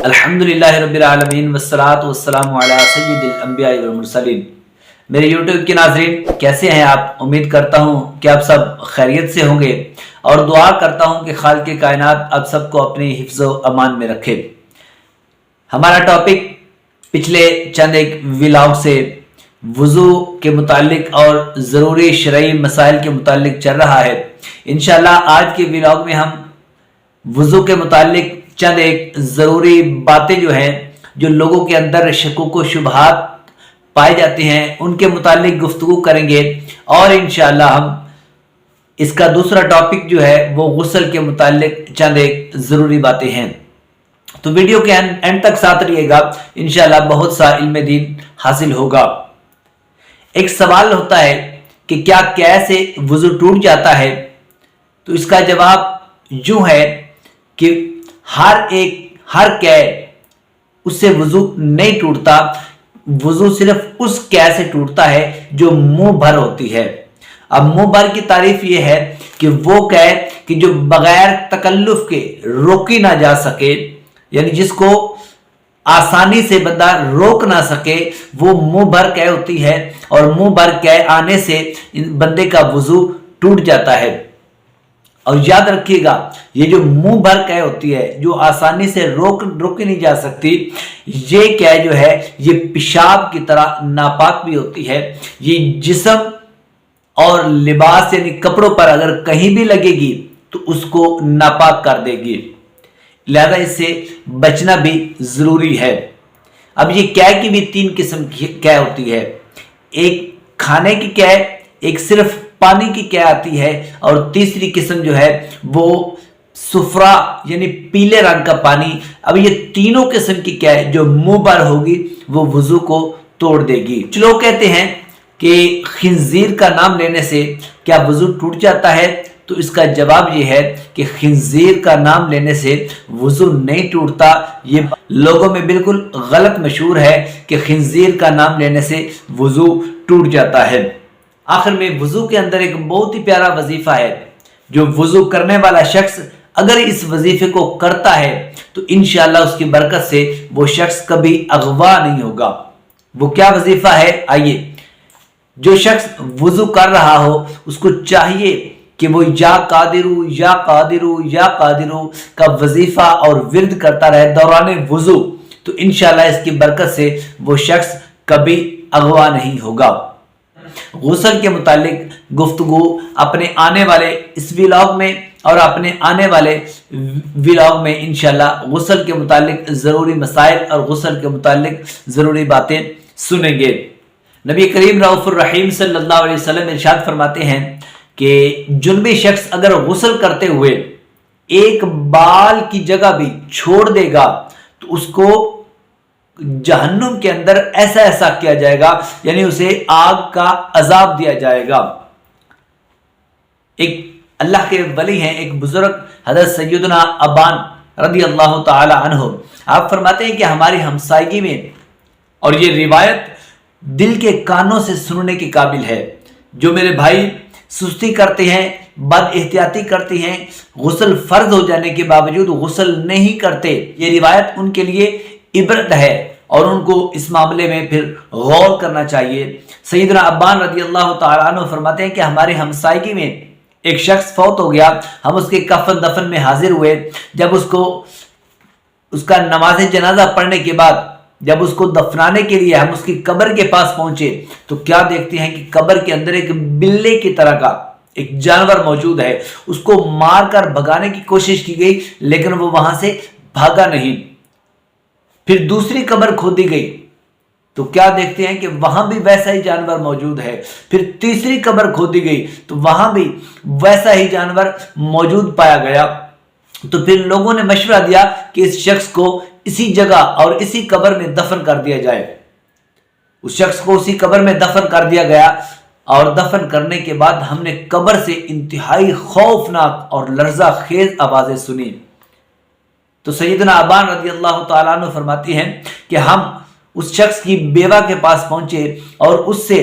الحمدللہ رب العالمین والصلاة والسلام علی سید الانبیاء والمرسلین۔ میرے یوٹیوب کے ناظرین کیسے ہیں آپ؟ امید کرتا ہوں کہ آپ سب خیریت سے ہوں گے اور دعا کرتا ہوں کہ خالق کائنات آپ سب کو اپنی حفظ و امان میں رکھے۔ ہمارا ٹاپک پچھلے چند ایک ولاگ سے وضو کے متعلق اور ضروری شرعی مسائل کے متعلق چل رہا ہے۔ انشاءاللہ آج کے ولاگ میں ہم وضو کے متعلق چند ایک ضروری باتیں جو ہیں جو لوگوں کے اندر شکوک و شبہات پائے جاتے ہیں ان کے متعلق گفتگو کریں گے، اور انشاءاللہ ہم اس کا دوسرا ٹاپک جو ہے وہ غسل کے متعلق چند ایک ضروری باتیں ہیں۔ تو ویڈیو کے اینڈ تک ساتھ رہیے گا، انشاءاللہ بہت سا علم دین حاصل ہوگا۔ ایک سوال ہوتا ہے کہ کیا کیسے وضو ٹوٹ جاتا ہے؟ تو اس کا جواب یوں ہے کہ ہر قے اس سے وضو نہیں ٹوٹتا، وضو صرف اس قے سے ٹوٹتا ہے جو منہ بھر ہوتی ہے۔ اب منہ بھر کی تعریف یہ ہے کہ وہ قے کہ جو بغیر تکلف کے روکی نہ جا سکے، یعنی جس کو آسانی سے بندہ روک نہ سکے، وہ منہ بھر قے ہوتی ہے، اور منہ بھر قے آنے سے بندے کا وضو ٹوٹ جاتا ہے۔ اور یاد رکھیے گا، یہ جو منہ بھر قے ہوتی ہے جو آسانی سے روکی نہیں جا سکتی، یہ قے جو ہے یہ پیشاب کی طرح ناپاک بھی ہوتی ہے۔ یہ جسم اور لباس یعنی کپڑوں پر اگر کہیں بھی لگے گی تو اس کو ناپاک کر دے گی، لہذا اس سے بچنا بھی ضروری ہے۔ اب یہ قے کی بھی تین قسم کی قے ہوتی ہے، ایک کھانے کی قے، ایک صرف پانی کی قے آتی ہے، اور تیسری قسم جو ہے وہ صفرا یعنی پیلے رنگ کا پانی۔ اب یہ تینوں قسم کی قے جو منہ بھر ہوگی وہ وضو کو توڑ دے گی۔ کچھ لوگ کہتے ہیں کہ خنزیر کا نام لینے سے کیا وضو ٹوٹ جاتا ہے؟ تو اس کا جواب یہ ہے کہ خنزیر کا نام لینے سے وضو نہیں ٹوٹتا۔ یہ لوگوں میں بالکل غلط مشہور ہے کہ خنزیر کا نام لینے سے وضو ٹوٹ جاتا ہے۔ آخر میں وضو کے اندر ایک بہت ہی پیارا وظیفہ ہے، جو وضو کرنے والا شخص اگر اس وظیفے کو کرتا ہے تو انشاءاللہ اس کی برکت سے وہ شخص کبھی اغوا نہیں ہوگا۔ وہ کیا وظیفہ ہے؟ آئیے، جو شخص وضو کر رہا ہو اس کو چاہیے کہ وہ یا قادرو یا قادرو یا قادرو کا وظیفہ اور ورد کرتا رہے دوران وضو، تو انشاءاللہ اس کی برکت سے وہ شخص کبھی اغوا نہیں ہوگا۔ غسل کے متعلق گفتگو اپنے آنے والے اس ولاگ میں اور اپنے آنے والے ولاگ میں انشاءاللہ غسل کے متعلق ضروری مسائل اور غسل کے متعلق ضروری باتیں سنیں گے۔ نبی کریم رؤوف الرحیم صلی اللہ علیہ وسلم ارشاد فرماتے ہیں کہ جنبی شخص اگر غسل کرتے ہوئے ایک بال کی جگہ بھی چھوڑ دے گا تو اس کو جہنم کے اندر ایسا کیا جائے گا، یعنی اسے آگ کا عذاب دیا جائے گا۔ ایک اللہ کے ولی ہیں، ایک بزرگ حضرت سیدنا ابان رضی اللہ تعالی عنہ، آپ فرماتے ہیں کہ ہماری ہمسائیگی میں، اور یہ روایت دل کے کانوں سے سننے کے قابل ہے، جو میرے بھائی سستی کرتے ہیں، بد احتیاطی کرتے ہیں، غسل فرض ہو جانے کے باوجود غسل نہیں کرتے، یہ روایت ان کے لیے عبرت ہے اور ان کو اس معاملے میں پھر غور کرنا چاہیے۔ سیدنا ابان رضی اللہ تعالیٰ عنہ فرماتے ہیں کہ ہماری ہمسائیگی میں ایک شخص فوت ہو گیا، ہم اس کے کفن دفن میں حاضر ہوئے، جب اس کا نماز جنازہ پڑھنے کے بعد جب اس کو دفنانے کے لیے ہم اس کی قبر کے پاس پہنچے تو کیا دیکھتے ہیں کہ قبر کے اندر ایک بلے کی طرح کا ایک جانور موجود ہے۔ اس کو مار کر بھگانے کی کوشش کی گئی لیکن وہ وہاں سے بھاگا نہیں۔ پھر دوسری قبر کھودی گئی تو کیا دیکھتے ہیں کہ وہاں بھی ویسا ہی جانور موجود ہے۔ پھر تیسری قبر کھودی گئی تو وہاں بھی ویسا ہی جانور موجود پایا گیا۔ تو پھر لوگوں نے مشورہ دیا کہ اس شخص کو اسی جگہ اور اسی قبر میں دفن کر دیا جائے۔ اس شخص کو اسی قبر میں دفن کر دیا گیا، اور دفن کرنے کے بعد ہم نے قبر سے انتہائی خوفناک اور لرزہ خیز آوازیں سنی۔ تو سیدنا ابان رضی اللہ تعالیٰ عنہ فرماتی ہیں کہ ہم اس شخص کی بیوہ کے پاس پہنچے اور اس سے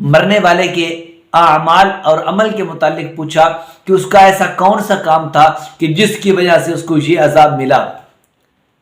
مرنے والے کے اعمال اور عمل کے متعلق پوچھا کہ اس کا ایسا کون سا کام تھا کہ جس کی وجہ سے اس کو یہ عذاب ملا۔